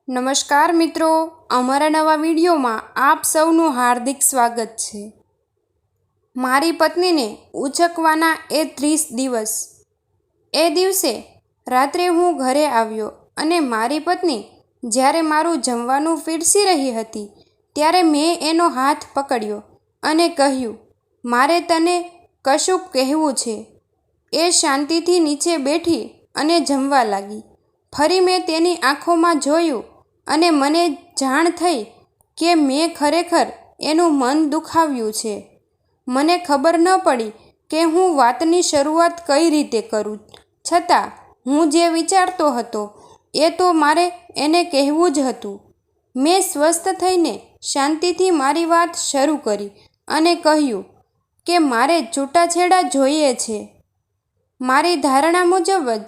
નમસ્કાર મિત્રો, અમારા નવા વિડીયોમાં આપ સૌનું હાર્દિક સ્વાગત છે। મારી પત્નીને ઉચકવાના એ 30 દિવસ। એ દિવસે રાત્રે હું ઘરે આવ્યો અને મારી પત્ની જ્યારે મારું જમવાનું પીરસી રહી હતી ત્યારે મેં એનો હાથ પકડ્યો અને કહ્યું, મારે તને કશુંક કહેવું છે। એ શાંતિથી નીચે બેઠી અને જમવા લાગી। ફરી મેં તેની આંખોમાં જોયું અને મને જાણ થઈ કે મેં ખરેખર એનું મન દુખાવ્યું છે। મને ખબર ન પડી કે હું વાતની શરૂઆત કઈ રીતે કરું, છતાં હું જે વિચારતો હતો એ તો મારે એને કહેવું જ હતું। મેં સ્વસ્થ થઈને શાંતિથી મારી વાત શરૂ કરી અને કહ્યું કે મારે છૂટાછેડા જોઈએ છે। મારી ધારણા મુજબ જ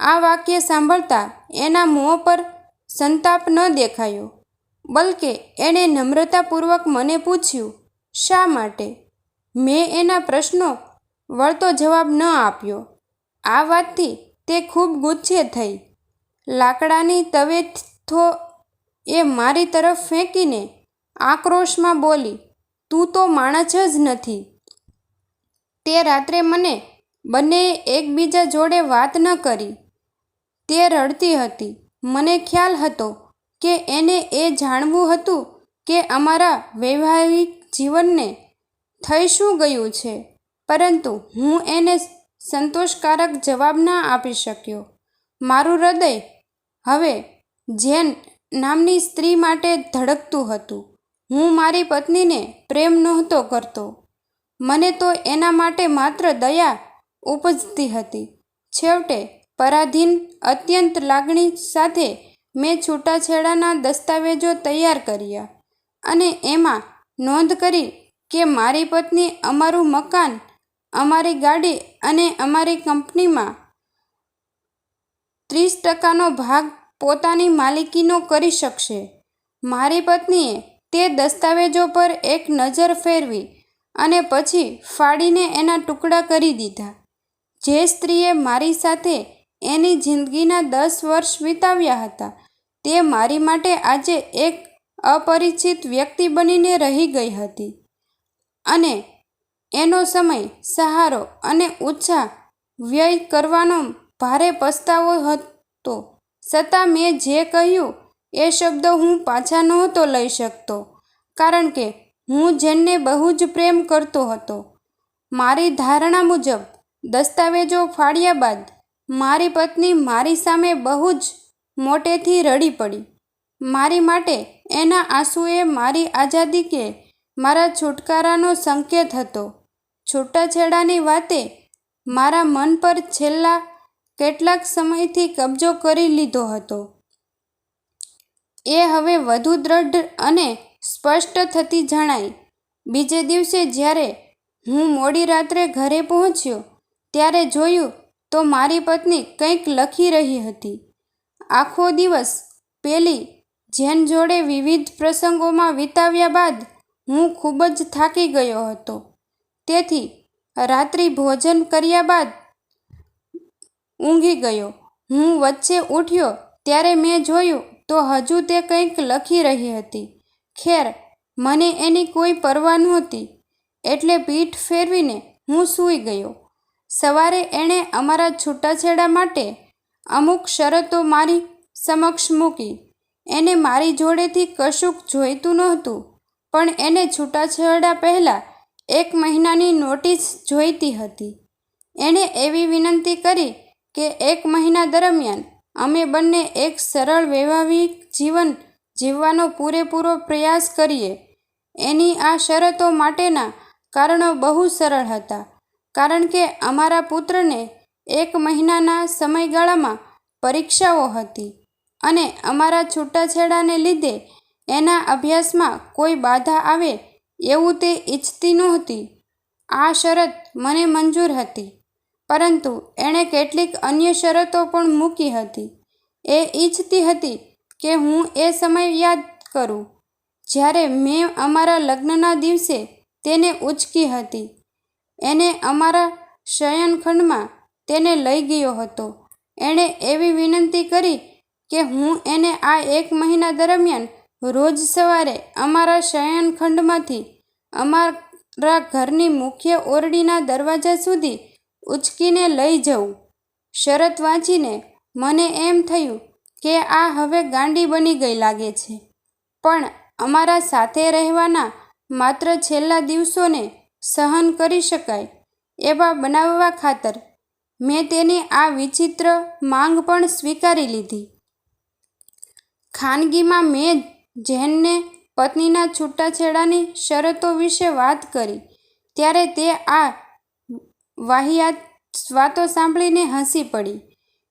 આ વાક્ય સાંભળતા એના મોં પર સંતાપ ન દેખાયો, બલકે એણે નમ્રતાપૂર્વક મને પૂછ્યું, શા માટે? મેં એના પ્રશ્નો વળતો જવાબ ન આપ્યો। આ વાતથી તે ખૂબ ગુસ્સે થઈ। લાકડાની તવેથો એ મારી તરફ ફેંકીને આક્રોશમાં બોલી, તું તો માણસ જ નથી। તે રાત્રે મને બંનેએ એકબીજા જોડે વાત ન કરી। તે રડતી હતી। મને ખ્યાલ હતો કે એને એ જાણવું હતું કે અમારા વૈવાહિક જીવનને થઈ શું ગયું છે, પરંતુ હું એને સંતોષકારક જવાબ ના આપી શક્યો। મારું હૃદય હવે જેન નામની સ્ત્રી માટે ધડકતું હતું। હું મારી પત્નીને પ્રેમ નહોતો કરતો, મને તો એના માટે માત્ર દયા ઉપજતી હતી। છેવટે પરાધીન અત્યંત લાગણી સાથે મેં છૂટાછેડાના દસ્તાવેજો તૈયાર કર્યા અને એમાં નોંધ કરી કે મારી પત્ની અમારું મકાન, અમારી ગાડી અને અમારી કંપનીમાં 30% ભાગ પોતાની માલિકીનો કરી શકશે। મારી પત્નીએ તે દસ્તાવેજો પર એક નજર ફેરવી અને પછી ફાડીને એના ટુકડા કરી દીધા। જે સ્ત્રીએ મારી સાથે એની જિંદગીના 10 વર્ષ વિતાવ્યા હતા, તે મારી માટે આજે એક અપરિચિત વ્યક્તિ બનીને રહી ગઈ હતી અને એનો સમય, સહારો અને ઉત્સાહ વ્યય કરવાનો ભારે પસ્તાવો હતો। છતાં મેં જે કહ્યું એ શબ્દો હું પાછા નહોતો લઈ શકતો, કારણ કે હું જેનને બહુ જ પ્રેમ કરતો હતો। મારી ધારણા મુજબ દસ્તાવેજો ફાડ્યા બાદ મારી પત્ની મારી સામે બહુ જ મોટેથી રડી પડી। મારી માટે એના આંસુએ મારી આઝાદી કે મારા છુટકારાનો સંકેત હતો। છૂટાછેડાની વાતે મારા મન પર છેલ્લા કેટલાક સમયથી કબજો કરી લીધો હતો। એ હવે વધુ દ્રઢ અને સ્પષ્ટ થતી જણાઈ। બીજે દિવસે જ્યારે હું મોડી રાત્રે ઘરે પહોંચ્યો ત્યારે જોયું તો મારી પત્ની કંઈક લખી રહી હતી। આખો દિવસ પેલી જેન જોડે વિવિધ પ્રસંગોમાં વિતાવ્યા બાદ હું ખૂબ જ થાકી ગયો હતો। તેથી રાત્રિ ભોજન કર્યા બાદ ઊંઘી ગયો। હું વચ્ચે ઉઠ્યો ત્યારે મેં જોયું તો હજુ તે કંઈક લખી રહી હતી। ખેર, મને એની કોઈ પરવા નહોતી, એટલે પીઠ ફેરવીને હું સૂઈ ગયો। સવારે એણે અમારા છૂટાછેડા માટે અમુક શરતો મારી સમક્ષ મૂકી। એને મારી જોડેથી કશુંક જોઈતું નહોતું, પણ એને છૂટાછેડા પહેલાં 1 મહિનાની નોટિસ જોઈતી હતી। એણે એવી વિનંતી કરી કે 1 મહિના દરમિયાન અમે બંને એક સરળ વૈવાહિક જીવન જીવવાનો પૂરેપૂરો પ્રયાસ કરીએ। એની આ શરતો માટેના કારણો બહુ સરળ હતા, કારણ કે અમારા પુત્રને 1 મહિનાના સમયગાળામાં પરીક્ષાઓ હતી અને અમારા છૂટાછેડાને લીધે એના અભ્યાસમાં કોઈ બાધા આવે એવું તે ઈચ્છતી નહોતી। આ શરત મને મંજૂર હતી, પરંતુ એણે કેટલીક અન્ય શરતો પણ મૂકી હતી। એ ઈચ્છતી હતી કે હું એ સમય યાદ કરું જ્યારે મેં અમારા લગ્નના દિવસે તેને ઉંચકી હતી। એને અમારા શયનખંડમાં તેને લઈ ગયો હતો। એણે એવી વિનંતી કરી કે હું એને આ 1 મહિના દરમિયાન રોજ સવારે અમારા શયનખંડમાંથી અમારા ઘરની મુખ્ય ઓરડીના દરવાજા સુધી ઉચકીને લઈ જઉં. શરત વાંચીને મને એમ થયું કે આ હવે ગાંડી બની ગઈ લાગે છે. પણ અમારા સાથે રહેવાના માત્ર છેલ્લા દિવસોને સહન કરી શકાય એવા બનાવવા ખાતર મેં તેની આ વિચિત્ર માંગ પણ સ્વીકારી લીધી. ખાનગીમાં મેં જેનને પત્નીના છૂટાછેડાની શરતો વિશે વાત કરી ત્યારે તે આ વાહિયાત વાતો સાંભળીને હસી પડી.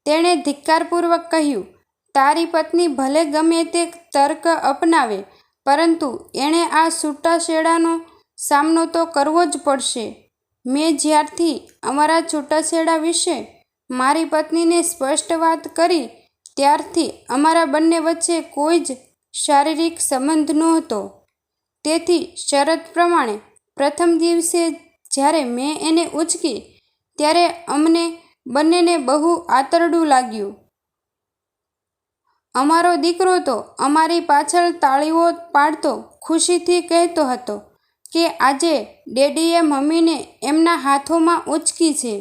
તેણે ધિક્કારપૂર્વક કહ્યું, તારી પત્ની ભલે ગમે તે તર્ક અપનાવે, પરંતુ એણે આ છૂટાછેડાનો સામનો તો કરવો જ પડશે. મેં જ્યારથી અમારા છૂટાછેડા વિશે મારી પત્નીને સ્પષ્ટ વાત કરી ત્યારથી અમારા બંને વચ્ચે કોઈ જ શારીરિક સંબંધ નહોતો. તેથી શરત પ્રમાણે પ્રથમ દિવસે જ્યારે મેં એને ઉચકી ત્યારે અમને બંનેને બહુ આતરડું લાગ્યું. અમારો દીકરો તો અમારી પાછળ તાળીઓ પાડતો ખુશીથી કહેતો હતો કે આજે ડેડીએ મમ્મીને એમના હાથોમાં ઉચકી છે.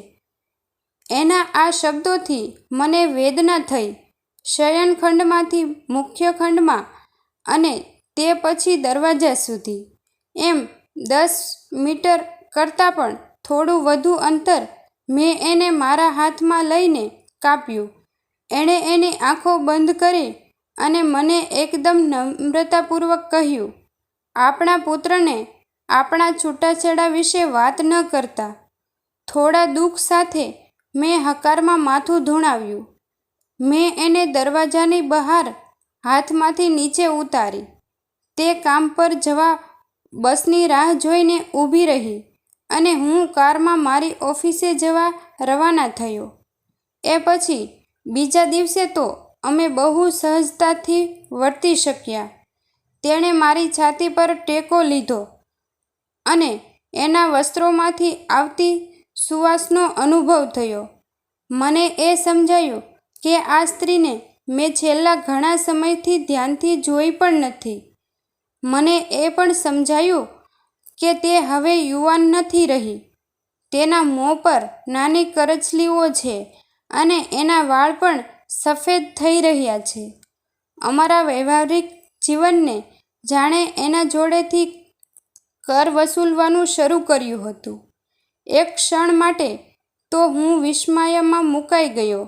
એના આ શબ્દોથી મને વેદના થઈ. શયનખંડમાંથી મુખ્ય ખંડમાં અને તે પછી દરવાજા સુધી એમ 10 મીટર કરતાં પણ થોડું વધુ અંતર મેં એને મારા હાથમાં લઈને કાપ્યું. એણે એની આંખો બંધ કરી અને મને એકદમ નમ્રતાપૂર્વક કહ્યું, આપણા પુત્રને આપણા છૂટાછેડા વિશે વાત ન કરતા. થોડા દુઃખ સાથે મેં હકારમાં માથું ધુણાવ્યું. મેં એને દરવાજાની બહાર હાથમાંથી નીચે ઉતારી. તે કામ પર જવા બસની રાહ જોઈને ઊભી રહી અને હું કારમાં મારી ઓફિસે જવા રવાના થયો. એ પછી બીજા દિવસે તો અમે બહુ સહજતાથી વર્તી શક્યા. તેણે મારી છાતી પર ટેકો લીધો અને એના વસ્ત્રોમાંથી આવતી સુવાસનો અનુભવ થયો. મને એ સમજાયું કે આ સ્ત્રીને મેં છેલ્લા ઘણા સમયથી ધ્યાનથી જોઈ પણ નથી. મને એ પણ સમજાયું કે તે હવે યુવાન નથી રહી. તેના મોં પર નાની કરચલીઓ છે અને એના વાળ પણ સફેદ થઈ રહ્યા છે. અમારા વ્યવહારિક જીવનને જાણે એના જોડેથી કર વસૂલવાનું શરૂ કર્યું હતું. એક ક્ષણ માટે તો હું વિસ્મયમાં મુકાઈ ગયો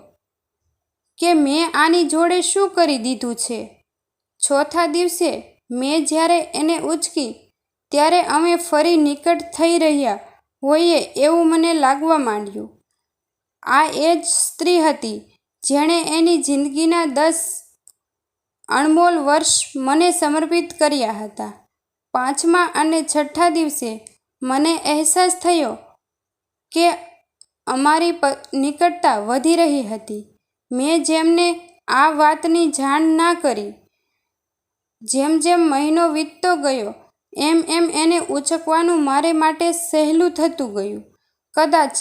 કે મેં આની જોડે શું કરી દીધું છે. ચોથા દિવસે મેં જ્યારે એને ઉચકી ત્યારે અમે ફરી નિકટ થઈ રહ્યા હોઈએ એવું મને લાગવા માંડ્યું. આ એ જ સ્ત્રી હતી જેણે એની જિંદગીના 10 અણમોલ વર્ષ મને સમર્પિત કર્યા હતા. 5મા અને 6ઠ્ઠા દિવસે મને અહેસાસ થયો કે અમારી નિકટતા વધી રહી હતી. મેં જેમને આ વાતની જાણ ના કરી. જેમ જેમ મહિનો વીતતો ગયો એમ એમ એને ઉચકવાનું મારે માટે સહેલું થતું ગયું. કદાચ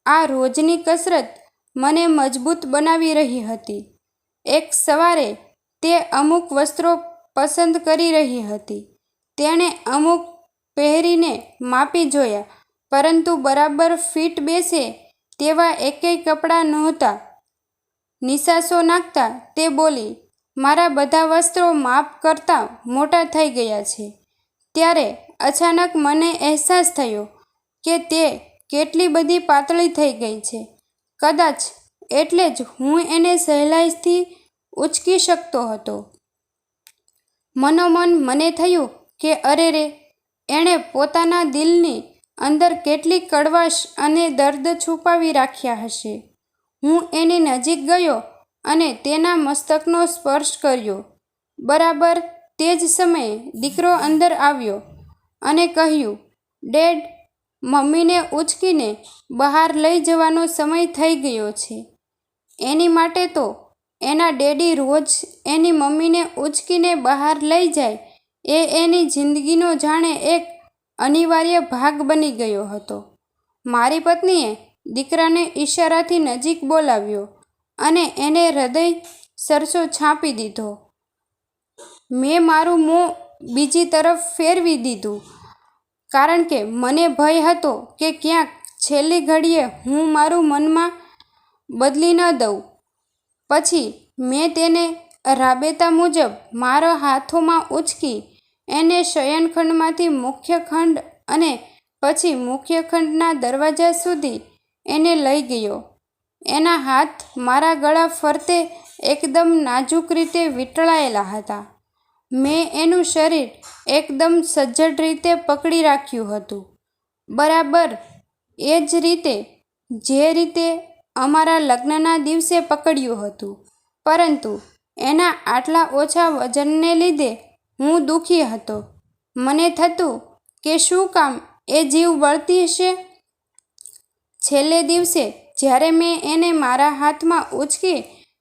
આ રોજની કસરત મને મજબૂત બનાવી રહી હતી. એક સવારે તે અમુક વસ્ત્રો પસંદ કરી રહી હતી. તેણે અમુક પહેરીને માપી જોયા, પરંતુ બરાબર ફિટ બેસે તેવા એકેય કપડાં નહોતા. નિસાસો નાખતા તે બોલી, મારા બધા વસ્ત્રો માપ કરતાં મોટા થઈ ગયા છે. ત્યારે અચાનક મને અહેસાસ થયો કે તે કેટલી બધી પાતળી થઈ ગઈ છે. કદાચ એટલે જ હું એને સહેલાઈથી ઉચકી શકતો હતો. મનોમન મને થયું કે અરે રે, એણે પોતાના દિલની અંદર કેટલી કડવાશ અને દર્દ છુપાવી રાખ્યા હશે. હું એની નજીક ગયો અને તેના મસ્તકનો સ્પર્શ કર્યો. બરાબર તે જ સમયે દીકરો અંદર આવ્યો અને કહ્યું, ડેડ, મમ્મીને ઉચકીને બહાર લઈ જવાનો સમય થઈ ગયો છે. એની માટે તો એના ડેડી રોજ એની મમ્મીને ઉચકીને બહાર લઈ જાય એ એની જિંદગીનો જાણે એક અનિવાર્ય ભાગ બની ગયો હતો. મારી પત્નીએ દીકરાને ઈશારાથી નજીક બોલાવ્યો અને એને હૃદય સરસો છાંપી દીધો. મેં મારું મોં બીજી તરફ ફેરવી દીધું, કારણ કે મને ભય હતો કે ક્યાંક છેલ્લી ઘડીએ હું મારું મનમાં બદલી ન દઉં. પછી મેં તેને રાબેતા મુજબ મારા હાથોમાં ઉંચકી એને શયનખંડમાંથી મુખ્ય ખંડ અને પછી મુખ્ય ખંડના દરવાજા સુધી એને લઈ ગયો. એના હાથ મારા ગળા ફરતે એકદમ નાજુક રીતે વીંટળાયેલા હતા. મેં એનું શરીર એકદમ સજ્જડ રીતે પકડી રાખ્યું હતું, બરાબર એ જ રીતે જે રીતે અમારા લગ્નના દિવસે પકડ્યું હતું. પરંતુ એના આટલા ઓછા વજનને લીધે હું દુઃખી હતો. મને થતું કે શું કામ એ જીવ બળતી હશે. છેલ્લે દિવસે જ્યારે મેં એને મારા હાથમાં ઉંચકી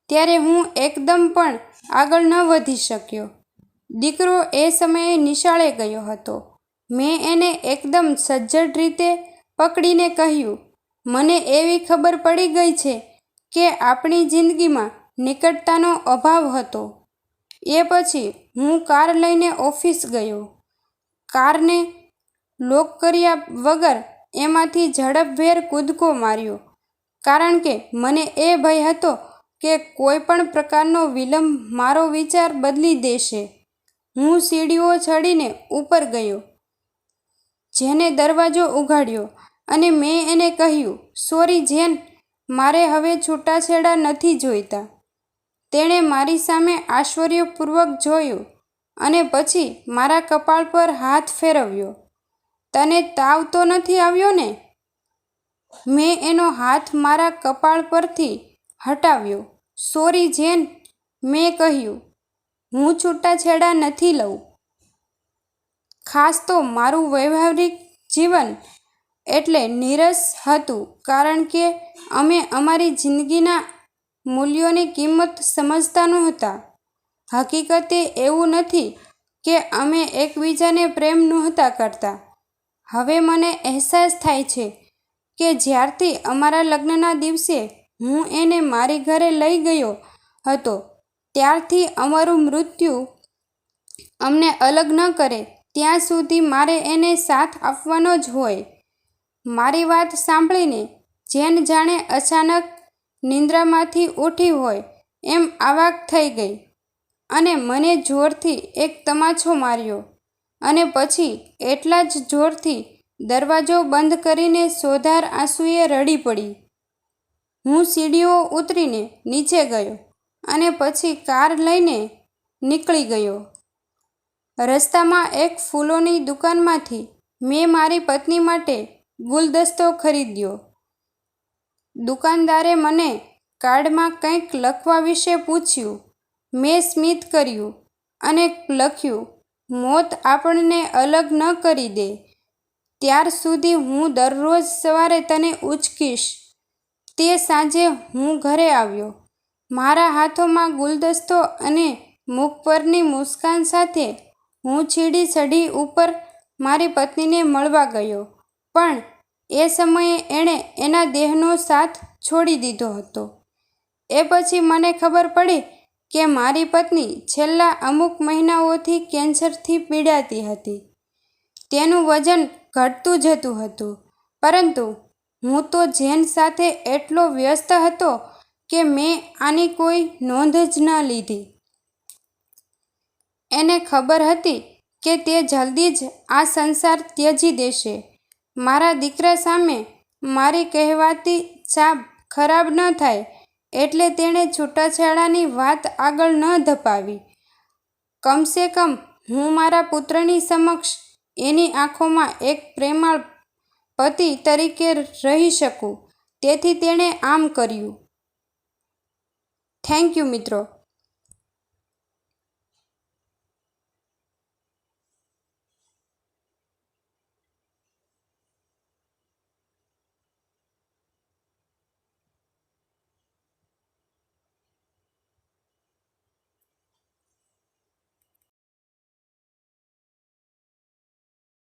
ત્યારે હું એકદમ પણ આગળ ન વધી શક્યો. દીકરો એ સમયે નિશાળે ગયો હતો. મેં એને એકદમ સજ્જડ રીતે પકડીને કહ્યું, મને એવી ખબર પડી ગઈ છે કે આપણી જિંદગીમાં નિકટતાનો અભાવ હતો. એ પછી હું કાર લઈને ઓફિસ ગયો. કારને લોક કર્યા વગર એમાંથી ઝડપભેર કૂદકો માર્યો, કારણ કે મને એ ભય હતો કે કોઈ પણ પ્રકારનો વિલંબ મારો વિચાર બદલી દેશે. હું સીડીઓ ચડીને ઉપર ગયો, જેને દરવાજો ઉઘાડ્યો અને મેં એને કહ્યું, સોરી જેન, મારે હવે છૂટાછેડા નથી જોઈતા. તેણે મારી સામે આશ્ચર્યપૂર્વક જોયું અને પછી મારા કપાળ પર હાથ ફેરવ્યો. તને તાવ તો નથી આવ્યો ને? મેં એનો હાથ મારા કપાળ પરથી હટાવ્યો. સોરી જેન, મેં કહ્યું, હું છૂટાછેડા નથી લઉં. ખાસ તો મારું વૈવાહિક જીવન એટલે નીરસ હતું, કારણ કે અમે અમારી જિંદગીના મૂલ્યોની કિંમત સમજતા નહોતા. હકીકતે એવું નથી કે અમે એકબીજાને પ્રેમ નહોતા કરતા. હવે મને અહેસાસ થાય છે કે જ્યારથી અમારા લગ્નના દિવસે હું એને મારી ઘરે લઈ ગયો હતો, ત્યારથી અમારું મૃત્યુ અમને અલગ ન કરે ત્યાં સુધી મારે એને સાથ આપવાનો જ હોય. મારી વાત સાંભળીને જેન જાણે અચાનક નિંદ્રામાંથી ઉઠી હોય એમ અવાક થઈ ગઈ અને મને જોરથી એક તમાચો માર્યો અને પછી એટલા જ જોરથી દરવાજો બંધ કરીને સોધાર આંસુએ રડી પડી. હું સીડીઓ ઉતરીને નીચે ગયો અને પછી કાર લઈને નીકળી ગયો. રસ્તામાં એક ફૂલોની દુકાનમાંથી મેં મારી પત્ની માટે ગુલદસ્તો ખરીદ્યો. દુકાનદારે મને કાર્ડમાં કંઈક લખવા વિશે પૂછ્યું. મેં સ્મિત કર્યું અને લખ્યું, મોત આપણને અલગ ન કરી દે ત્યાર સુધી હું દરરોજ સવારે તને ઉંચકીશ. તે સાંજે હું ઘરે આવ્યો. મારા હાથોમાં ગુલદસ્તો અને મુખ પરની મુસ્કાન સાથે હું સીડી ચઢી ઉપર મારી પત્નીને મળવા ગયો, પણ એ સમયે એણે એના દેહનો સાથ છોડી દીધો હતો. એ પછી મને ખબર પડી કે મારી પત્ની છેલ્લા અમુક મહિનાઓથી કેન્સરથી પીડાતી હતી. તેનું વજન ઘટતું જતું હતું, પરંતુ હું તો જેન સાથે એટલો વ્યસ્ત હતો કે મેં આની કોઈ નોંધ જ ન લીધી. એને ખબર હતી કે તે જલ્દી જ આ સંસાર ત્યજી દેશે. મારા દીકરા સામે મારી કહેવાતી છાપ ખરાબ ન થાય એટલે તેણે છૂટાછેડાની વાત આગળ ન ધપાવી. કમસે કમ હું મારા પુત્રની સમક્ષ એની આંખોમાં એક પ્રેમાળ પતિ તરીકે રહી શકું, તેથી તેણે આમ કર્યું. થેન્ક યુ મિત્રો.